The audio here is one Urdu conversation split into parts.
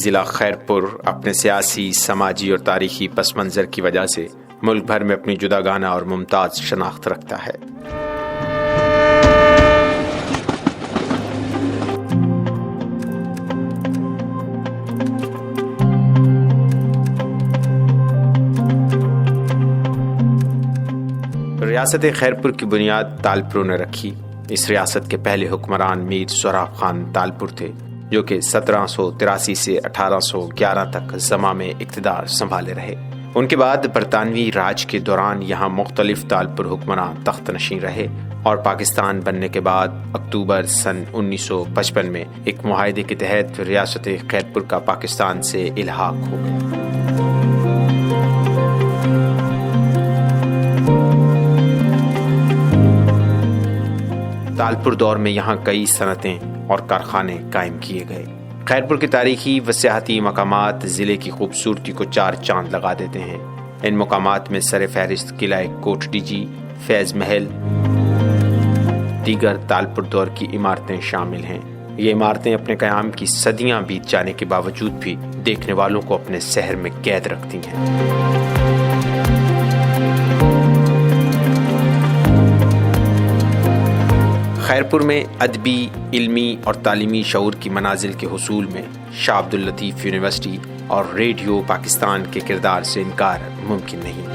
ضلع خیرپور اپنے سیاسی، سماجی اور تاریخی پس منظر کی وجہ سے ملک بھر میں اپنی جداگانہ اور ممتاز شناخت رکھتا ہے۔ ریاست خیرپور کی بنیاد تالپوروں نے رکھی۔ اس ریاست کے پہلے حکمران میر سہراب خان تالپور تھے، جو کہ 1783 سے 1811 تک زمام اقتدار سنبھالے رہے۔ ان کے بعد برطانوی راج کے دوران یہاں مختلف تالپور حکمران تخت نشین رہے اور پاکستان بننے کے بعد اکتوبر سن 1955 میں ایک معاہدے کے تحت ریاست خیرپور کا پاکستان سے الحاق ہو گیا۔ تالپور دور میں یہاں کئی صنعتیں اور کارخانے قائم کیے گئے۔ خیرپور کے تاریخی و سیاحتی مقامات ضلع کی خوبصورتی کو چار چاند لگا دیتے ہیں۔ ان مقامات میں سر فہرست قلعہ کوٹ ڈیجی، فیض محل، دیگر تالپور دور کی عمارتیں شامل ہیں۔ یہ عمارتیں اپنے قیام کی صدیاں بیت جانے کے باوجود بھی دیکھنے والوں کو اپنے سحر میں قید رکھتی ہیں۔ خیرپور میں ادبی، علمی اور تعلیمی شعور کی منازل کے حصول میں شاہ عبد اللطیف یونیورسٹی اور ریڈیو پاکستان کے کردار سے انکار ممکن نہیں۔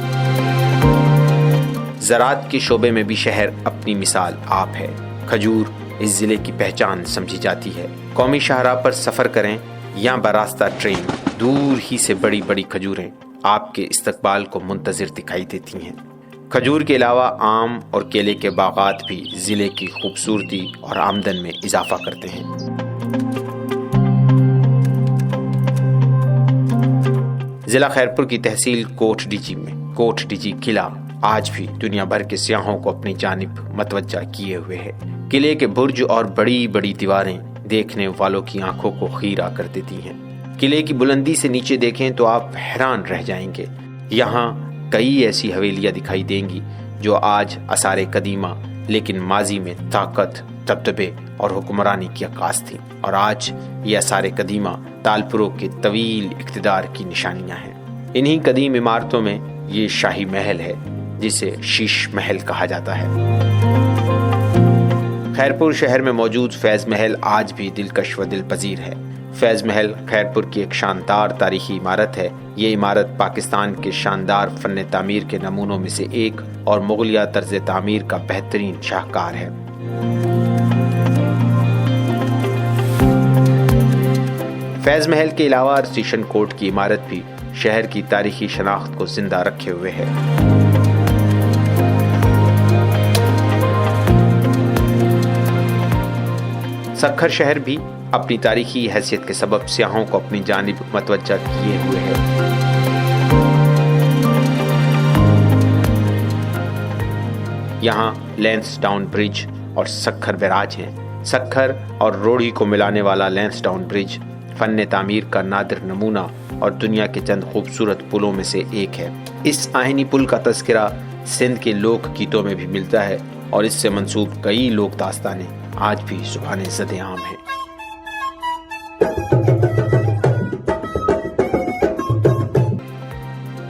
زراعت کے شعبے میں بھی شہر اپنی مثال آپ ہے۔ کھجور اس ضلع کی پہچان سمجھی جاتی ہے۔ قومی شاہراہ پر سفر کریں یا براستہ ٹرین، دور ہی سے بڑی بڑی کھجوریں آپ کے استقبال کو منتظر دکھائی دیتی ہیں۔ کھجور کے علاوہ آم اور کیلے کے باغات بھی ضلع کی خوبصورتی اور آمدن میں اضافہ کرتے ہیں۔ ضلع خیرپور کی تحصیل کوٹ ڈیجی میں کوٹ ڈیجی قلعہ آج بھی دنیا بھر کے سیاحوں کو اپنی جانب متوجہ کیے ہوئے ہے۔ قلعے کے برج اور بڑی بڑی دیواریں دیکھنے والوں کی آنکھوں کو خیرہ کر دیتی ہیں۔ قلعے کی بلندی سے نیچے دیکھیں تو آپ حیران رہ جائیں گے۔ یہاں کئی ایسی حویلیاں دکھائی دیں گی جو آج آثار قدیمہ لیکن ماضی میں طاقت، دبدبے اور حکمرانی کی عکاس تھیں، اور آج یہ آثار قدیمہ تالپوروں کے طویل اقتدار کی نشانیاں ہیں۔ انہی قدیم عمارتوں میں یہ شاہی محل ہے جسے شیش محل کہا جاتا ہے۔ خیرپور شہر میں موجود فیض محل آج بھی دلکش و دل پذیر ہے۔ فیض محل خیرپور کی ایک شاندار تاریخی عمارت ہے۔ یہ عمارت پاکستان کے شاندار فن تعمیر کے نمونوں میں سے ایک اور مغلیہ طرز تعمیر کا بہترین شاہکار ہے۔ فیض محل کے علاوہ سیشن کوٹ کی عمارت بھی شہر کی تاریخی شناخت کو زندہ رکھے ہوئے ہے۔ سکھر شہر بھی اپنی تاریخی حیثیت کے سبب سیاحوں کو اپنی جانب متوجہ کیے ہوئے ہے۔ یہاں لینس ڈاؤن برج اور سکھر بیراج ہیں۔ سکھر اور روڑی کو ملانے والا لینس ڈاؤن برج فن تعمیر کا نادر نمونہ اور دنیا کے چند خوبصورت پلوں میں سے ایک ہے۔ اس آہنی پل کا تذکرہ سندھ کے لوک گیتوں میں بھی ملتا ہے اور اس سے منسوب کئی لوک داستانیں آج بھی زبان زد عام ہیں۔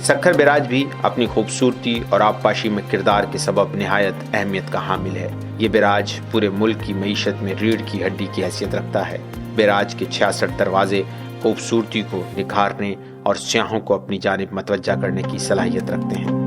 سکھر بیراج بھی اپنی خوبصورتی اور آبپاشی میں کردار کے سبب نہایت اہمیت کا حامل ہے۔ یہ بیراج پورے ملک کی معیشت میں ریڑھ کی ہڈی کی حیثیت رکھتا ہے۔ بیراج کے 66 دروازے خوبصورتی کو نکھارنے اور سیاحوں کو اپنی جانب متوجہ کرنے کی صلاحیت رکھتے ہیں۔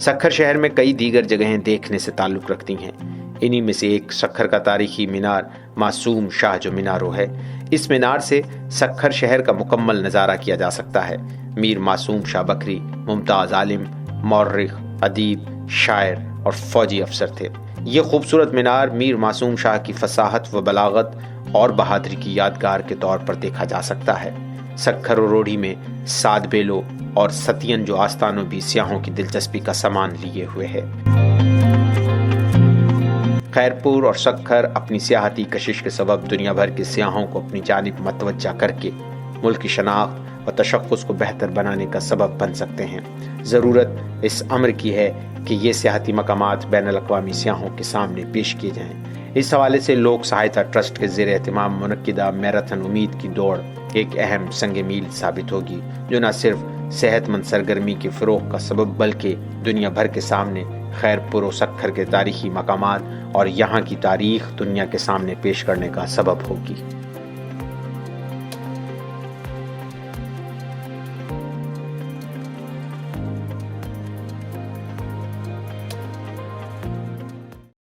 سکھر شہر میں کئی دیگر جگہیں دیکھنے سے تعلق رکھتی ہیں۔ انہی میں سے ایک سکھر کا تاریخی مینار معصوم شاہ جو مینارو ہے۔ اس مینار سے سکھر شہر کا مکمل نظارہ کیا جا سکتا ہے۔ میر معصوم شاہ بکری ممتاز عالم، مورخ، ادیب، شاعر اور فوجی افسر تھے۔ یہ خوبصورت مینار میر معصوم شاہ کی فصاحت و بلاغت اور بہادری کی یادگار کے طور پر دیکھا جا سکتا ہے۔ سکھر و روڑی میں ساد بیلو اور ستین جو آستانوں بھی سیاحوں کی دلچسپی کا سامان لیے ہوئے ہے۔ خیرپور اور سکھر اپنی سیاحتی کشش کے سبب دنیا بھر کے سیاحوں کو اپنی جانب متوجہ کر کے ملک کی شناخت و تشخص کو بہتر بنانے کا سبب بن سکتے ہیں۔ ضرورت اس امر کی ہے کہ یہ سیاحتی مقامات بین الاقوامی سیاحوں کے سامنے پیش کیے جائیں۔ اس حوالے سے لوک سہایتا ٹرسٹ کے زیر اہتمام منعقدہ میراتھن امید کی دوڑ ایک اہم سنگ میل ثابت ہوگی، جو نہ صرف صحت مند سرگرمی کے فروغ کا سبب بلکہ دنیا بھر کے سامنے خیر پور و سکھر کے تاریخی مقامات اور یہاں کی تاریخ دنیا کے سامنے پیش کرنے کا سبب ہوگی۔